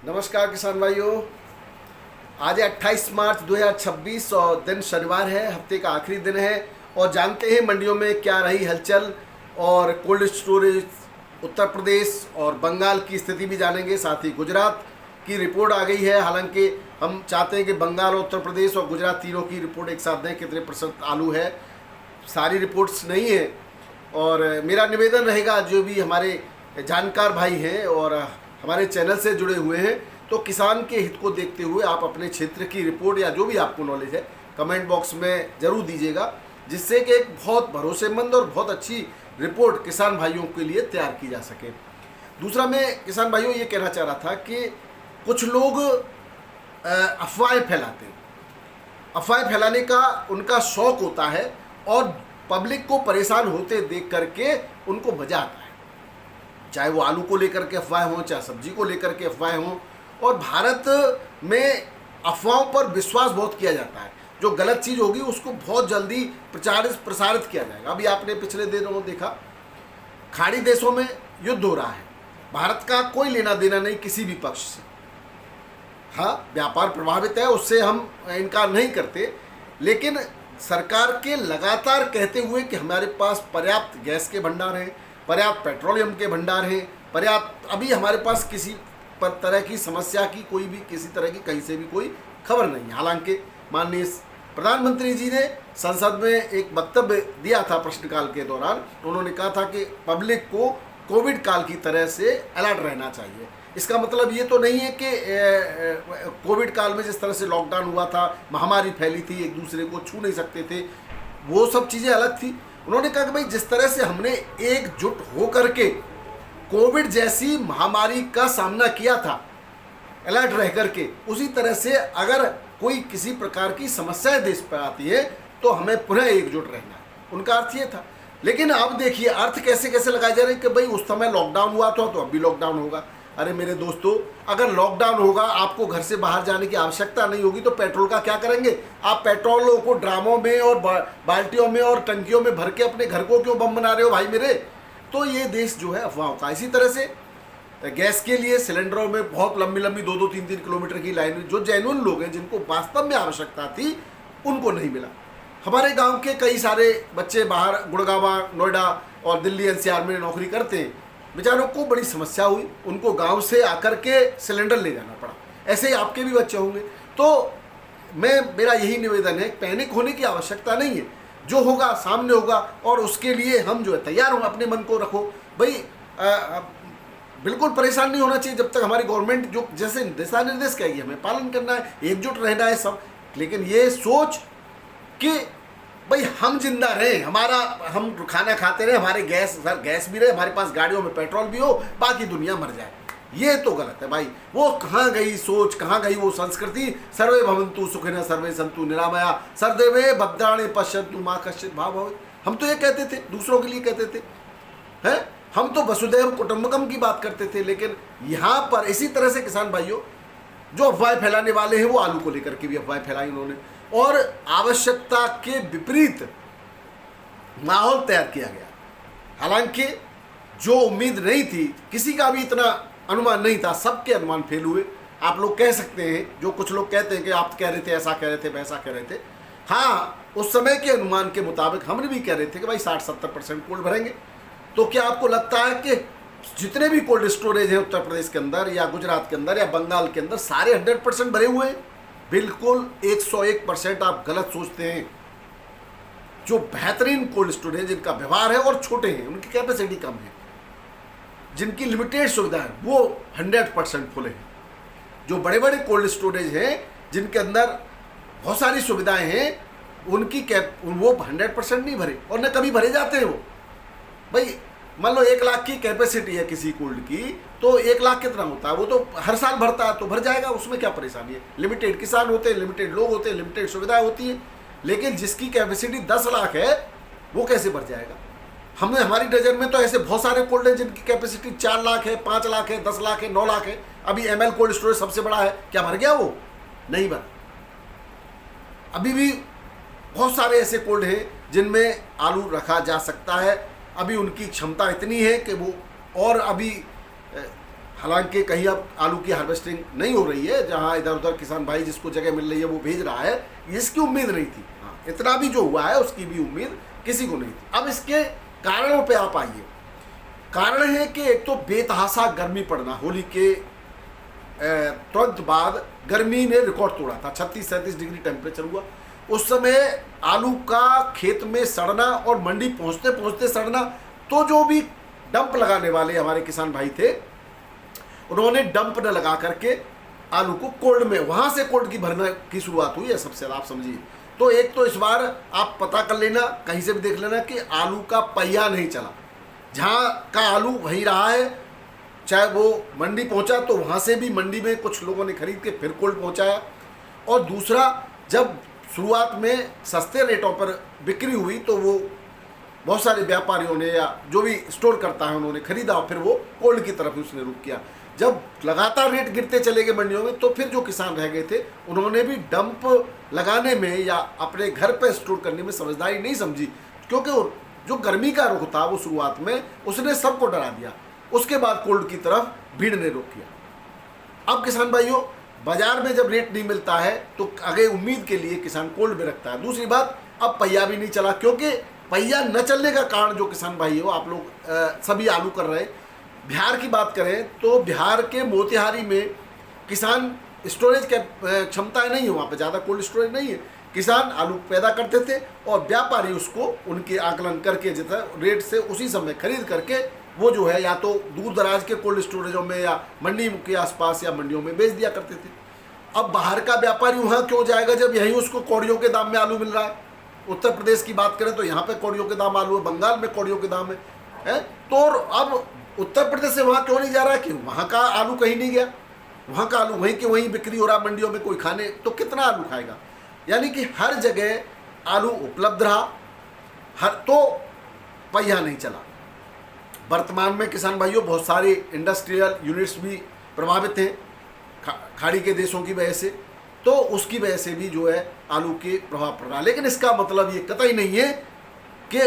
नमस्कार किसान भाइयों। आज है 28 मार्च 2026 और दिन शनिवार है, हफ्ते का आखिरी दिन है। और जानते हैं मंडियों में क्या रही हलचल और कोल्ड स्टोरेज उत्तर प्रदेश और बंगाल की स्थिति भी जानेंगे। साथ ही गुजरात की रिपोर्ट आ गई है। हालांकि हम चाहते हैं कि बंगाल और उत्तर प्रदेश और गुजरात तीनों की रिपोर्ट एक साथ दें, कितने % आलू है। सारी रिपोर्ट्स नहीं है और मेरा निवेदन रहेगा, जो भी हमारे जानकार भाई हैं और हमारे चैनल से जुड़े हुए हैं, तो किसान के हित को देखते हुए आप अपने क्षेत्र की रिपोर्ट या जो भी आपको नॉलेज है कमेंट बॉक्स में ज़रूर दीजिएगा, जिससे कि एक बहुत भरोसेमंद और बहुत अच्छी रिपोर्ट किसान भाइयों के लिए तैयार की जा सके। दूसरा, मैं किसान भाइयों ये कहना चाह रहा था कि कुछ लोग अफवाहें फैलाते हैं। अफवाहें फैलाने का उनका शौक़ होता है और पब्लिक को परेशान होते देख करके उनको मज़ा आता है, चाहे वो आलू को लेकर के अफवाहें हों, चाहे सब्जी को लेकर के अफवाहें हों। और भारत में अफवाहों पर विश्वास बहुत किया जाता है। जो गलत चीज़ होगी उसको बहुत जल्दी प्रसारित किया जाएगा। अभी आपने पिछले दिनों देखा, खाड़ी देशों में युद्ध हो रहा है, भारत का कोई लेना देना नहीं किसी भी पक्ष से। हाँ, व्यापार प्रभावित है, उससे हम इनकार नहीं करते, लेकिन सरकार के लगातार कहते हुए कि हमारे पास पर्याप्त गैस के भंडार हैं, पर्याप्त पेट्रोलियम के भंडार हैं, पर्याप्त, अभी हमारे पास किसी पर तरह की समस्या की कोई भी किसी तरह की कहीं से भी कोई खबर नहीं है। हालांकि माननीय प्रधानमंत्री जी ने संसद में एक वक्तव्य दिया था प्रश्नकाल के दौरान। उन्होंने कहा था कि पब्लिक को कोविड काल की तरह से अलर्ट रहना चाहिए। इसका मतलब ये तो नहीं है कि कोविड काल में जिस तरह से लॉकडाउन हुआ था, महामारी फैली थी, एक दूसरे को छू नहीं सकते थे, वो सब चीज़ें अलग थी। उन्होंने कहा कि भाई जिस तरह से हमने एकजुट होकर के कोविड जैसी महामारी का सामना किया था अलर्ट रह करके, उसी तरह से अगर कोई किसी प्रकार की समस्याएं देश पर आती है तो हमें पुनः एकजुट रहना है। उनका अर्थ ये था। लेकिन अब देखिए अर्थ कैसे कैसे लगाए जा रहे हैं कि भाई उस समय लॉकडाउन हुआ था तो अब भी लॉकडाउन होगा। अरे मेरे दोस्तों, अगर लॉकडाउन होगा, आपको घर से बाहर जाने की आवश्यकता नहीं होगी, तो पेट्रोल का क्या करेंगे आप? पेट्रोल को ड्रामों में और बाल्टियों में और टंकियों में भर के अपने घर को क्यों बम बना रहे हो भाई मेरे? तो ये देश जो है अफवाहों का। इसी तरह से गैस के लिए सिलेंडरों में बहुत लंबी लंबी 2-2, 3-3 किलोमीटर की लाइन, जो जेन्युइन लोग हैं जिनको वास्तव में आवश्यकता थी, उनको नहीं मिला। हमारे गांव के कई सारे बच्चे बाहर गुड़गांव, नोएडा और दिल्ली NCR में नौकरी करते हैं, बेचारों को बड़ी समस्या हुई, उनको गांव से आकर के सिलेंडर ले जाना पड़ा। ऐसे ही आपके भी बच्चे होंगे। तो मेरा यही निवेदन है, पैनिक होने की आवश्यकता नहीं है, जो होगा सामने होगा और उसके लिए हम जो है तैयार हों। अपने मन को रखो भाई, बिल्कुल परेशान नहीं होना चाहिए जब तक हमारी गवर्नमेंट जो जैसे दिशा निर्देश कहेगी हमें पालन करना है, एकजुट रहना है सब। लेकिन ये सोच कि भाई हम जिंदा रहें, हम खाना खाते रहे, हमारे गैस भी रहे, हमारे पास गाड़ियों में पेट्रोल भी हो, बाकी दुनिया मर जाए, ये तो गलत है भाई। वो कहाँ गई सोच, कहाँ गई वो संस्कृति? सर्वे भवन्तु सुखिनः सर्वे सन्तु निरामया सर्वदेवे भद्राणि पश्यन्तु मा कश्चित् भावः। हम तो ये कहते थे, दूसरों के लिए कहते थे, हैं? हम तो वसुधैव कुटुम्बकम की बात करते थे। लेकिन यहाँ पर इसी तरह से किसान भाइयों जो अफवाहें फैलाने वाले हैं, वो आलू को लेकर के भी अफवाहें फैलाई उन्होंने, और आवश्यकता के विपरीत माहौल तैयार किया गया। हालांकि जो उम्मीद नहीं थी, किसी का भी इतना अनुमान नहीं था, सबके अनुमान फेल हुए। आप लोग कह सकते हैं, जो कुछ लोग कहते हैं कि आप कह रहे थे, ऐसा कह रहे थे, वैसा कह रहे थे। हाँ, उस समय के अनुमान के मुताबिक हम भी कह रहे थे कि भाई 60-70% कोल्ड भरेंगे। तो क्या आपको लगता है कि जितने भी कोल्ड स्टोरेज हैं उत्तर प्रदेश के अंदर या गुजरात के अंदर या बंगाल के अंदर, सारे 100% भरे हुए हैं? बिल्कुल 101% आप गलत सोचते हैं। जो बेहतरीन कोल्ड स्टोरेज जिनका व्यवहार है और छोटे हैं, उनकी कैपेसिटी कम है, जिनकी लिमिटेड सुविधा है, वो 100% फुल है। जो बड़े बड़े कोल्ड स्टोरेज हैं जिनके अंदर बहुत सारी सुविधाएं हैं, उनकी वो 100% नहीं भरे और न कभी भरे जाते हैं। वो भाई मान लो 1 लाख की कैपेसिटी है किसी कोल्ड की, तो 1 लाख कितना होता है? वो तो हर साल भरता है, तो भर जाएगा, उसमें क्या परेशानी है? लिमिटेड किसान होते हैं, लिमिटेड लोग होते हैं, लिमिटेड सुविधाएं होती है। लेकिन जिसकी कैपेसिटी 10 लाख है, वो कैसे भर जाएगा? हमारी नज़र में तो ऐसे बहुत सारे कोल्ड हैं जिनकी कैपेसिटी 4 लाख है, 5 लाख है, 10 लाख है, 9 लाख है। अभी ML कोल्ड स्टोरेज सबसे बड़ा है, क्या भर गया? वो नहीं भर। अभी भी बहुत सारे ऐसे कोल्ड हैं जिनमें आलू रखा जा सकता है। अभी उनकी क्षमता इतनी है कि वो और अभी हालांकि कहीं अब आलू की हार्वेस्टिंग नहीं हो रही है, जहां इधर उधर किसान भाई जिसको जगह मिल रही है वो भेज रहा है, इसकी उम्मीद नहीं थी। हाँ, इतना भी जो हुआ है उसकी भी उम्मीद किसी को नहीं थी। अब इसके कारणों पे आप आइए। कारण है कि एक तो बेतहासा गर्मी पड़ना, होली के तुरंत बाद गर्मी ने रिकॉर्ड तोड़ा था, 36-37 डिग्री टेम्परेचर हुआ। उस समय आलू का खेत में सड़ना और मंडी पहुंचते पहुंचते सड़ना, तो जो भी डंप लगाने वाले हमारे किसान भाई थे उन्होंने डंप न लगा करके आलू को कोल्ड में, वहां से कोल्ड की भरना की शुरुआत हुई है सबसे ज्यादा, आप समझिए। तो एक तो इस बार आप पता कर लेना, कहीं से भी देख लेना कि आलू का पहिया नहीं चला, जहां का आलू वहीं रहा है। चाहे वो मंडी पहुंचा तो वहां से भी मंडी में कुछ लोगों ने खरीद के फिर कोल्ड पहुंचाया। और दूसरा, जब शुरुआत में सस्ते रेटों पर बिक्री हुई तो वो बहुत सारे व्यापारियों ने या जो भी स्टोर करता है उन्होंने खरीदा और फिर वो कोल्ड की तरफ उसने रुख किया। जब लगातार रेट गिरते चले गए मंडियों में तो फिर जो किसान रह गए थे उन्होंने भी डंप लगाने में या अपने घर पर स्टोर करने में समझदारी नहीं समझी, क्योंकि जो गर्मी का रुख था वो शुरुआत में उसने सबको डरा दिया। उसके बाद कोल्ड की तरफ भीड़ ने रोक किया। अब किसान भाइयों, बाजार में जब रेट नहीं मिलता है तो आगे उम्मीद के लिए किसान कोल्ड में रखता है। दूसरी बात, अब पहिया भी नहीं चला, क्योंकि पहिया न चलने का कारण जो किसान भाई हो, आप लोग सभी आलू कर रहे हैं। बिहार की बात करें तो बिहार के मोतिहारी में किसान स्टोरेज के क्षमताएं नहीं है, वहाँ पे ज़्यादा कोल्ड स्टोरेज नहीं है। किसान आलू पैदा करते थे और व्यापारी उसको उनके आकलन करके जितना रेट से उसी समय खरीद करके वो जो है या तो दूर दराज के कोल्ड स्टोरेजों में या मंडी के आसपास या मंडियों में बेच दिया करते थे। अब बाहर का व्यापारी वहाँ क्यों जाएगा जब यहीं उसको कौड़ियों के दाम में आलू मिल रहा है। उत्तर प्रदेश की बात करें तो यहाँ पे कौड़ियों के दाम आलू है, बंगाल में कौड़ियों के दाम है। तो अब उत्तर प्रदेश से वहाँ क्यों नहीं जा रहा है कि वहाँ का आलू कहीं नहीं गया, वहाँ का आलू वहीं के वहीं बिक्री हो रहा मंडियों में, कोई खाने तो कितना आलू खाएगा। यानी कि हर जगह आलू उपलब्ध रहा, हर तो पहिया नहीं चला। वर्तमान में किसान भाइयों बहुत सारे इंडस्ट्रियल यूनिट्स भी प्रभावित हैं खाड़ी के देशों की वजह से, तो उसकी वजह से भी जो है आलू के प्रभाव पड़ रहा है। लेकिन इसका मतलब ये कतई नहीं है कि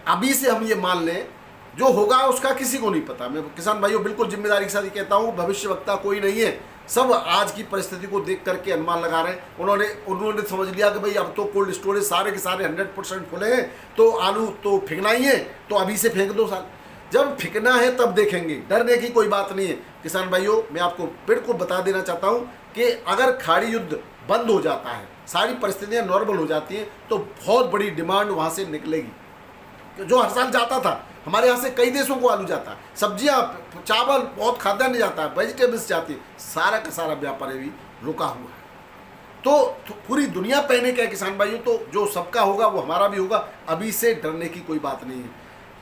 अभी से हम ये मान लें, जो होगा उसका किसी को नहीं पता। मैं किसान भाइयों बिल्कुल जिम्मेदारी के साथ कहता हूँ, भविष्यवक्ता कोई नहीं है, सब आज की परिस्थिति को देख करके अनुमान लगा रहे हैं। उन्होंने समझ लिया कि भाई अब तो कोल्ड स्टोरेज सारे के सारे 100% खुले हैं तो आलू तो फेंकना ही है, तो अभी से फेंक दो साल। जब फेंकना है तब देखेंगे, डरने की कोई बात नहीं है। किसान भाइयों, मैं आपको बिल्कुल बता देना चाहता हूँ कि अगर खाड़ी युद्ध बंद हो जाता है, सारी परिस्थितियाँ नॉर्मल हो जाती हैं, तो बहुत बड़ी डिमांड वहाँ से निकलेगी। जो हर साल जाता था, हमारे यहाँ से कई देशों को आलू जाता है, सब्जियाँ, चावल, बहुत खाद्यान्न जाता है, वेजिटेबल्स जाती है, सारा का सारा व्यापार भी रुका हुआ है। तो पूरी दुनिया पैनिक है किसान भाइयों, तो जो सबका होगा वो हमारा भी होगा। अभी से डरने की कोई बात नहीं है।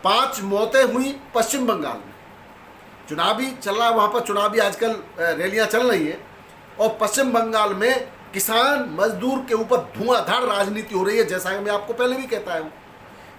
5 मौतें हुई पश्चिम बंगाल में, चुनावी चल रहा है वहाँ पर, चुनावी आजकल रैलियाँ चल रही हैं, और पश्चिम बंगाल में किसान मजदूर के ऊपर धुआंधार राजनीति हो रही है। जैसा कि मैं आपको पहले भी कहता हूँ,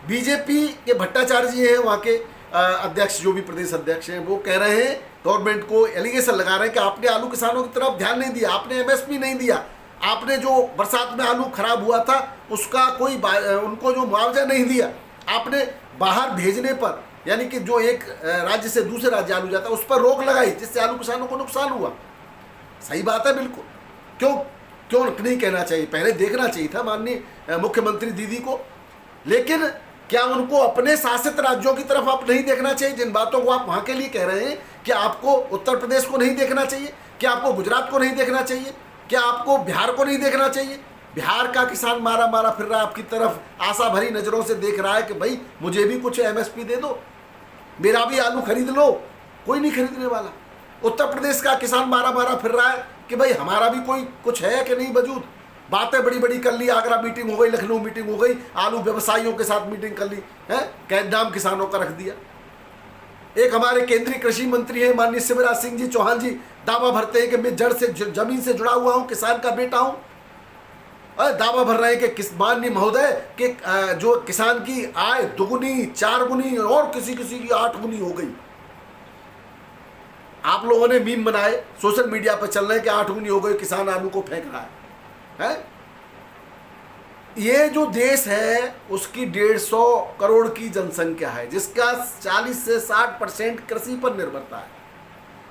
बीजेपी के भट्टाचार्य जी हैं वहाँ के अध्यक्ष, जो भी प्रदेश अध्यक्ष हैं, वो कह रहे हैं, गवर्नमेंट को एलिगेशन लगा रहे हैं कि आपने आलू किसानों की तरफ ध्यान नहीं दिया, आपने एमएसपी नहीं दिया, आपने जो बरसात में आलू खराब हुआ था उसका कोई उनको जो मुआवजा नहीं दिया, आपने बाहर भेजने पर, यानी कि जो एक राज्य से दूसरे राज्य आलू जाता है उस पर रोक लगाई, जिससे आलू किसानों को नुकसान हुआ। सही बात है बिल्कुल, क्यों नहीं कहना चाहिए, पहले देखना चाहिए था माननीय मुख्यमंत्री दीदी को। लेकिन क्या उनको अपने शासित राज्यों की तरफ आप नहीं देखना चाहिए? जिन बातों को आप वहाँ के लिए कह रहे हैं, क्या आपको उत्तर प्रदेश को नहीं देखना चाहिए? क्या आपको गुजरात को नहीं देखना चाहिए? क्या आपको बिहार को नहीं देखना चाहिए? बिहार का किसान मारा मारा फिर रहा है आपकी तरफ, आशा भरी नज़रों से देख रहा है कि भाई मुझे भी कुछ एमएसपी दे दो, मेरा भी आलू खरीद लो। कोई नहीं खरीदने वाला। उत्तर प्रदेश का किसान मारा मारा फिर रहा है कि भाई हमारा भी कोई कुछ है कि नहीं वजूद। बातें बड़ी बड़ी कर ली, आगरा मीटिंग हो गई, लखनऊ मीटिंग हो गई, आलू व्यवसायियों के साथ मीटिंग कर ली है, कैद किसानों का रख दिया। एक हमारे केंद्रीय कृषि मंत्री हैं माननीय शिवराज सिंह जी चौहान जी, दावा भरते हैं कि मैं जड़ से जमीन से जुड़ा हुआ हूं, किसान का बेटा हूं। दावा भर रहे हैं कि माननीय महोदय कि जो किसान की आय दुगुनी 4 गुनी और किसी किसी की 8 गुनी हो गई। आप लोगों ने मीम बनाए, सोशल मीडिया पर चल रहे हैं कि 8 गुनी हो गई, किसान आलू को फेंक रहा है। ये जो देश है उसकी 150 करोड़ की जनसंख्या है, जिसका 40 से 60% कृषि पर निर्भरता है।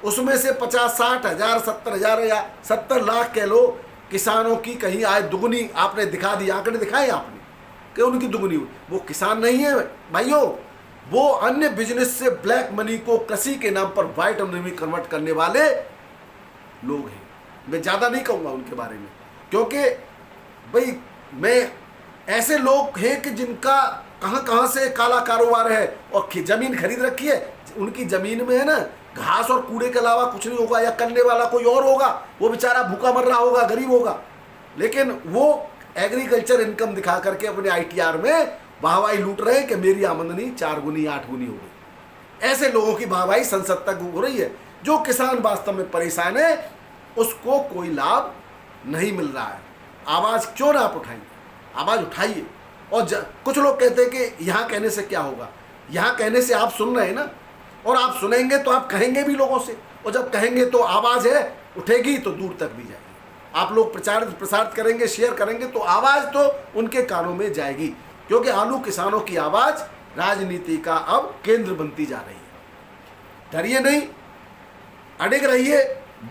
उसमें से 50-60 हज़ार 70 हज़ार या 70 लाख कह लो किसानों की कहीं आय दुगुनी आपने दिखा दी, आंकड़े दिखाए आपने कि उनकी दुगुनी हुई। वो किसान नहीं है भाइयों, वो अन्य बिजनेस से ब्लैक मनी को कृषि के नाम पर व्हाइट मनी में कन्वर्ट करने वाले लोग हैं। मैं ज़्यादा नहीं कहूँगा उनके बारे में, क्योंकि भाई मैं ऐसे लोग हैं कि जिनका कहाँ से काला कारोबार है और जमीन खरीद रखी है, उनकी जमीन में है ना घास और कूड़े के अलावा कुछ नहीं होगा, या करने वाला कोई और होगा, वो बेचारा भूखा मर रहा होगा, गरीब होगा, लेकिन वो एग्रीकल्चर इनकम दिखा करके अपने ITR में वाहवाही लूट रहे हैं कि मेरी आमदनी 4 गुनी 8 गुनी हो गई। ऐसे लोगों की वाहवाही संसद तक हो रही है। जो किसान वास्तव में परेशान है उसको कोई लाभ नहीं मिल रहा है। आवाज़ क्यों ना आप उठाएंगे, आवाज़ उठाइए। और कुछ लोग कहते हैं कि यहाँ कहने से क्या होगा, यहाँ कहने से आप सुन रहे हैं ना, और आप सुनेंगे तो आप कहेंगे भी लोगों से, और जब कहेंगे तो आवाज़ है उठेगी तो दूर तक भी जाएगी। आप लोग प्रसारित करेंगे, शेयर करेंगे तो आवाज़ तो उनके कानों में जाएगी, क्योंकि आलू किसानों की आवाज़ राजनीति का अब केंद्र बनती जा रही है। डरिए नहीं, अड़िग रहिए,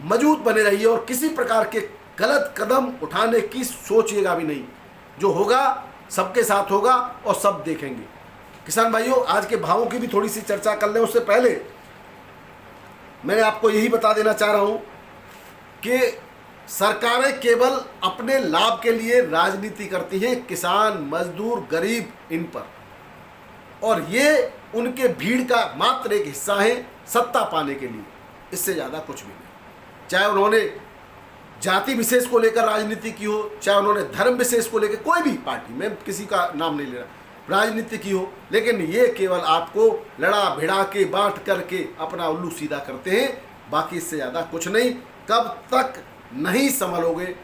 मजबूत बने रहिए, और किसी प्रकार के गलत कदम उठाने की सोचिएगा भी नहीं। जो होगा सबके साथ होगा और सब देखेंगे। किसान भाइयों, आज के भावों की भी थोड़ी सी चर्चा कर लें, उससे पहले मैं आपको यही बता देना चाह रहा हूं कि सरकारें केवल अपने लाभ के लिए राजनीति करती हैं, किसान मजदूर गरीब इन पर, और ये उनके भीड़ का मात्र एक हिस्सा है सत्ता पाने के लिए, इससे ज़्यादा कुछ भी नहीं। चाहे उन्होंने जाति विशेष को लेकर राजनीति की हो, चाहे उन्होंने धर्म विशेष को लेकर, कोई भी पार्टी, मैं किसी का नाम नहीं ले रहा, राजनीति की हो, लेकिन ये केवल आपको लड़ा भिड़ा के बांट करके अपना उल्लू सीधा करते हैं, बाकी इससे ज़्यादा कुछ नहीं। कब तक नहीं संभलोगे,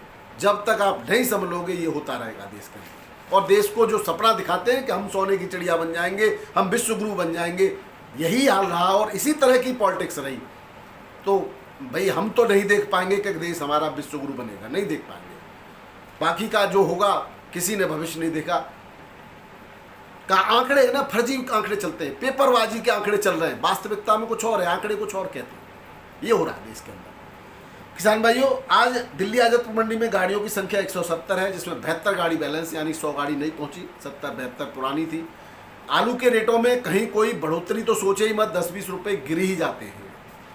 जब तक आप नहीं संभलोगे ये होता रहेगा देश के अंदर। और देश को जो सपना दिखाते हैं कि हम सोने की चिड़िया बन जाएंगे, हम विश्वगुरु बन जाएंगे, यही हाल रहा और इसी तरह की पॉलिटिक्स रही, तो भाई हम तो नहीं देख पाएंगे कि देश हमारा विश्वगुरु बनेगा, नहीं देख पाएंगे। बाकी का जो होगा किसी ने भविष्य नहीं देखा। का आंकड़े है ना, फर्जी आंकड़े चलते हैं, पेपरबाजी के आंकड़े चल रहे हैं, वास्तविकता में कुछ और है, आंकड़े कुछ और कहते हैं। ये हो रहा है देश के अंदर। किसान भाइयों, आज दिल्ली आज़ादपुर मंडी में गाड़ियों की संख्या 170 है, जिसमें 72 गाड़ी बैलेंस, यानी 100 गाड़ी नहीं पहुंची, 70-72 पुरानी थी। आलू के रेटों में कहीं कोई बढ़ोतरी तो सोचे ही मत, 10-20 रुपये गिर ही जाते हैं,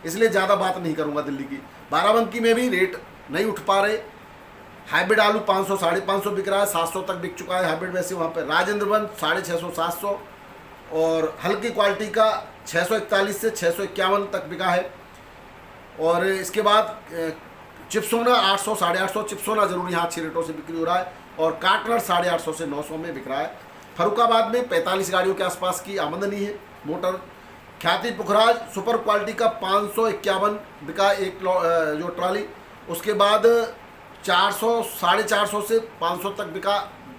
इसलिए ज़्यादा बात नहीं करूंगा दिल्ली की। बाराबंकी में भी रेट नहीं उठ पा रहे। हाइब्रिड आलू 500 550 बिक रहा है, 700 तक बिक चुका है हाइब्रिड। वैसे वहाँ पे राजेंद्रगंज 650 700, और हल्की क्वालिटी का 641 से 651 तक बिका है। और इसके बाद चिप्सोना 800 850, चिप्सोना जरूर यहाँ अच्छे रेटों से बिक्री हो रहा है, और काटनर 850 से 900 में बिक रहा है। फरुखाबाद में 45 गाड़ियों के आसपास की आमदनी है मोटर। ख्याति पुखराज सुपर क्वालिटी का 551 बिका एक जो ट्रॉली। उसके बाद 400 450 से 500 तक बिका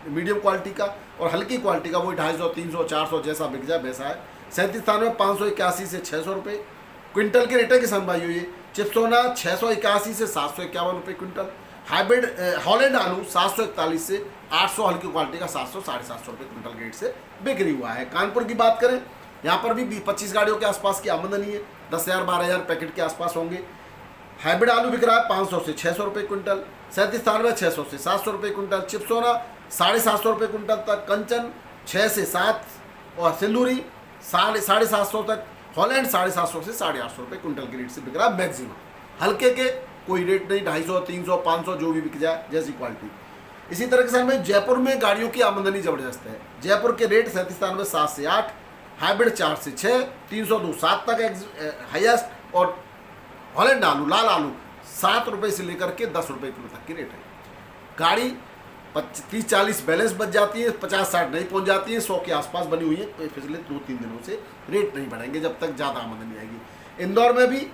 मीडियम क्वालिटी का, और हल्की क्वालिटी का वही 250 300 400 जैसा बिक जाए वैसा है। 37 स्थान में 581 से 600 रुपये क्विंटल के रेट है किसान भाइयों। ये चिप्सोना 681 से 751 रुपये क्विंटल। हाइब्रिड हॉलैंड आलू 741 से 800, हल्की क्वालिटी का 700 750 रुपये क्विंटल के रेट से बिक्री हुआ है। कानपुर की बात करें, यहाँ पर भी 25 गाड़ियों के आसपास की आमदनी है, 10,000 12,000 पैकेट के आसपास होंगे। हाइब्रिड आलू बिक रहा है 500 से 600 रुपये क्विंटल। 37 स्थान में 600 से 700 रुपये क्विंटल। चिप्सोना 750 रुपये क्विंटल तक। कंचन 6 से 7, और सिंदूरी 750 तक। हॉलैंड 750 से 850 रुपये क्विंटल के रेट से बिक रहा है मैक्सिमम। हल्के के कोई रेट नहीं, 250 300 500 जो भी बिक जाए जैसी क्वालिटी। इसी तरह के साथ में जयपुर में गाड़ियों की आमदनी ज़बरदस्त है। जयपुर के रेट 37 स्थान में 7 से 8, हाइब्रिड 4 से 6, 302 7 तक हाईएस्ट। और हॉलैंड आलू लाल आलू 7 रुपये से लेकर के 10 रुपये किलो तक की रेट है। गाड़ी 30-40 बैलेंस बच जाती है, 50-60 नहीं पहुंच जाती है, 100 के आसपास बनी हुई है। तो पिछले 2-3 दिनों से रेट नहीं बढ़ेंगे जब तक ज़्यादा आमदनी आएगी। इंदौर में भी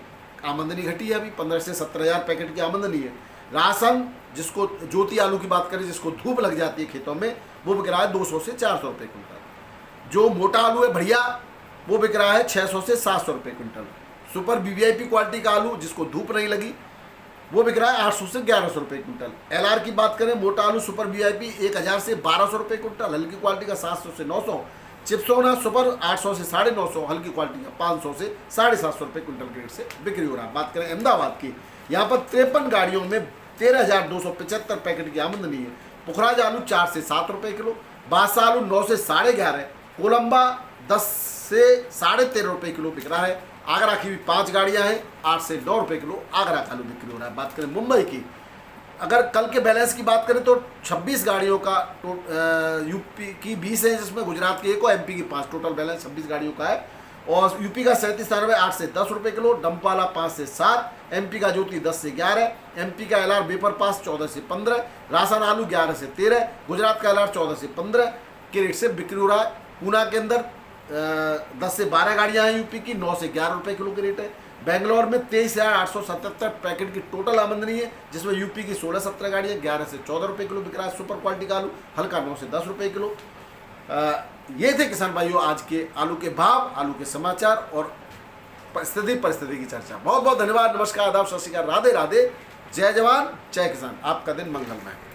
आमदनी घटी है, अभी 15 से 17,000 पैकेट की आमदनी है। राशन, जिसको ज्योति आलू की बात करें, जिसको धूप लग जाती है खेतों में, वो बिक रहा है 200 से 400 रुपये क्विंटल। जो मोटा आलू है बढ़िया, वो बिक रहा है 600 से 700 रुपये क्विंटल। सुपर वीवीआईपी क्वालिटी का आलू, जिसको धूप नहीं लगी, वो बिक रहा है 800 से 1100 रुपये क्विंटल। एलआर की बात करें, मोटा आलू सुपर वीवीआईपी 1000 से 1200 रुपये क्विंटल। हल्की क्वालिटी का 700 से 900, चिप्सोना सुपर 800 से 950, हल्की क्वालिटी का 500 से 750 रुपये क्विंटल के रेट से बिक्री हो रहा है। बात करें अहमदाबाद की, यहाँ पर 53 गाड़ियों में 13,275 पैकेट की आमदनी है। पुखराज आलू 4 से 7 रुपये किलो, बादशाह आलू 9 से 11.5, कोलंबा 10 से 13.5 रुपये किलो बिक रहा है। आगरा की भी 5 गाड़ियाँ हैं, 8 से 9 रुपये किलो आगरा का आलू बिक्री हो रहा है। बात करें मुंबई की, अगर कल के बैलेंस की बात करें तो 26 गाड़ियों का यूपी की 20 है, जिसमें गुजरात की 1 और एमपी की 5, टोटल बैलेंस 26 गाड़ियों का है। और यूपी का 37 8 से 10 रुपये किलो, डंपाला 5 से 7, एमपी का ज्योति 10 से 11, एमपी का एलआर बेपर पास 14 से 15, राशन आलू 11 से 13, गुजरात का एलआर 14 से 15 के रेट से बिक्री हो रहा है। पूना के अंदर 10 से 12 गाड़ियाँ हैं यूपी की, 9 से 11 रुपये किलो के रेट है। बेंगलोर में 23,877 पैकेट की टोटल आमदनी है, जिसमें यूपी की 16-17 गाड़ियाँ 11 से 14 रुपये किलो बिक रहा है। सुपर क्वालिटी का आलू हल्का 9 से 10 रुपये किलो। ये थे किसान भाइयों आज के आलू के भाव, आलू के समाचार और परिस्थिति की चर्चा। बहुत बहुत धन्यवाद, नमस्कार, आदाब, सत श्री अकाल, राधे राधे, जय जवान जय किसान। आपका दिन मंगलमय।